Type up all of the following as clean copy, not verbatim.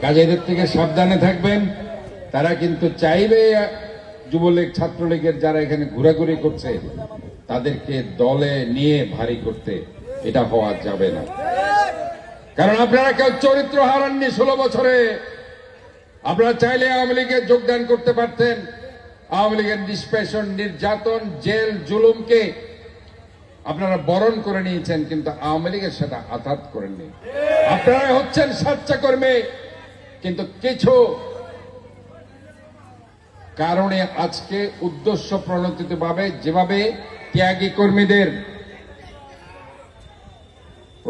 কাজে এদের থেকে সাবধানে থাকবেন। তারা কিন্তু চাইবে যুবলীগ ছাত্রলীগের যারা এখানে ঘোরাঘুরি করছে তাদেরকে দলে নিয়ে ভারী করতে, এটা হওয়া যাবে না। কারণ আপনারা কেউ চরিত্র হারাননি 16 বছরে। আপনারা চাইলে আওয়ামী লীগে যোগদান করতে পারতেন। আওয়ামী লীগের নিষ্পেষণ, নির্যাতন, জেল, জুলুমকে আপনারা বরণ করে নিয়েছেন, কিন্তু আওয়ামী লীগের সাথে আঘাত করেননি। আপনারা হচ্ছেন স্বেচ্ছাকর্মী, কিন্তু কিছু কারণে আজকে উদ্দেশ্য প্রণোদিতভাবে যেভাবে ত্যাগী কর্মীদের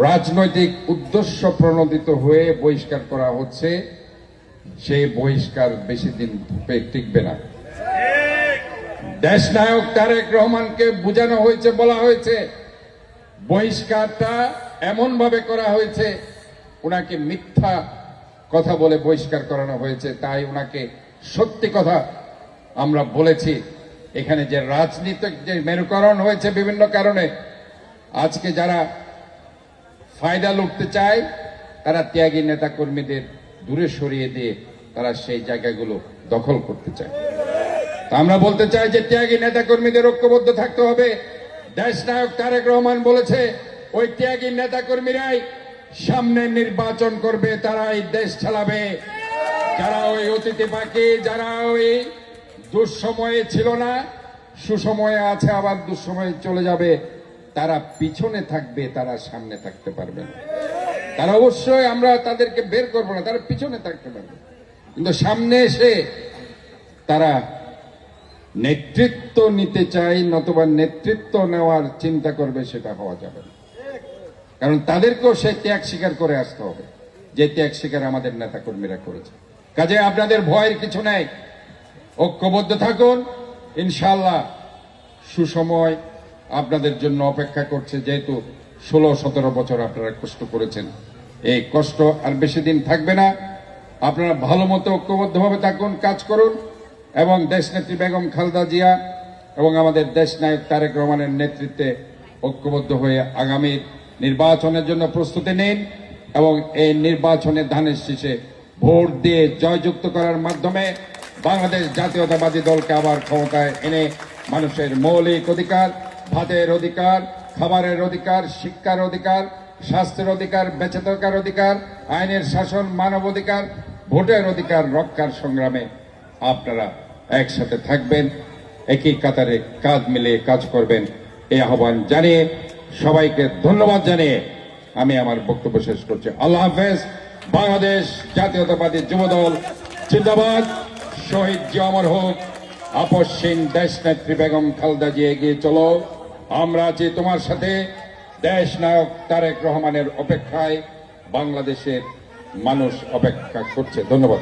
রাজনৈতিক উদ্দেশ্য প্রণোদিত হয়ে বহিষ্কার করা হচ্ছে, সেই বহিষ্কার বেশি দিন টিকবে না। দেশনায়ক তারেক রহমানকে বোঝানো হয়েছে, বলা হয়েছে বহিষ্কারটা এমন ভাবে করা হয়েছে, ওনাকে মিথ্যা কথা বলে বহিষ্কার করানো হয়েছে। তাই ওনাকে সত্যি কথা আমরা বলেছি। এখানে যে রাজনীতিক যে মেরুকরণ হয়েছে বিভিন্ন কারণে, আজকে যারা ফায়দা লুটতে চায় তারা ত্যাগী নেতা কর্মীদের দূরে সরিয়ে দিয়ে তারা সেই জায়গাগুলো দখল করতে চায়। আমরা বলতে চাই যে ত্যাগী নেতা কর্মীদের ঐক্যবদ্ধ থাকতে হবে। দেশনায়ক তারেক রহমান বলেছে ওই ত্যাগী নেতা কর্মীরাই সামনে নির্বাচন করবে, তারাই দেশ চালাবে। যারা ওই অতীতে বাকি, যারা ওই দুঃসময়ে ছিল না, সুসময়ে আছে, আবার দুঃসময়ে চলে যাবে, তারা পিছনে থাকবে, তারা সামনে থাকতে পারবে না। তারা অবশ্যই, আমরা তাদেরকে বের করবো না, তারা পিছনে থাকতে পারবে, কিন্তু সামনে এসে তারা নেতৃত্ব নিতে চাই, নতুবা নেতৃত্ব নেওয়ার চিন্তা করবে, সেটা হওয়া যাবে না। কারণ তাদেরকেও সেই ত্যাগ স্বীকার করে আসতে হবে, যে ত্যাগ স্বীকার আমাদের নেতা কর্মীরা করেছে। কাজে আপনাদের ভয়ের কিছু নেই, ঐক্যবদ্ধ থাকুন। ইনশাআল্লাহ সুসময় আপনাদের জন্য অপেক্ষা করছে। যেহেতু 16-17 বছর আপনারা কষ্ট করেছেন, এই কষ্ট আর বেশি দিন থাকবে না। আপনারা ভালো মতো ঐক্যবদ্ধভাবে থাকুন, কাজ করুন, এবং দেশনেত্রী বেগম খালেদা জিয়া এবং আমাদের দেশনায়ক তারেক রহমানের নেতৃত্বে ঐক্যবদ্ধ হয়ে আগামী নির্বাচনের জন্য প্রস্তুতি নিন, এবং এই নির্বাচনে ধানের শীষে ভোট দিয়ে জয়যুক্ত করার মাধ্যমে বাংলাদেশ জাতীয়তাবাদী দলকে আবার ক্ষমতায় এনে মানুষের মৌলিক অধিকার, ভাতের অধিকার, খাবারের অধিকার, শিক্ষার অধিকার, স্বাস্থ্যের অধিকার, বেঁচে থাকার অধিকার, আইনের শাসন, মানব অধিকার, ভোটের অধিকার রক্ষার সংগ্রামে আপনারা একসাথে থাকবেন, একই কাতারে কাঁধ মিলিয়ে কাজ করবেন, এই আহ্বান জানিয়ে সবাইকে ধন্যবাদ জানিয়ে আমি আমার বক্তব্য শেষ করছি। আল্লাহ হাফেজ। বাংলাদেশ জাতীয়তাবাদী যুবদল জিন্দাবাদ। শহীদ জি অমর হোক। আপসহীন দেশনেত্রী বেগম খালেদা জি, এগিয়ে চলো। আমরা আছি তোমার সাথে। দেশ নায়ক তারেক রহমানের অপেক্ষায় বাংলাদেশের মানুষ অপেক্ষা করছে। ধন্যবাদ।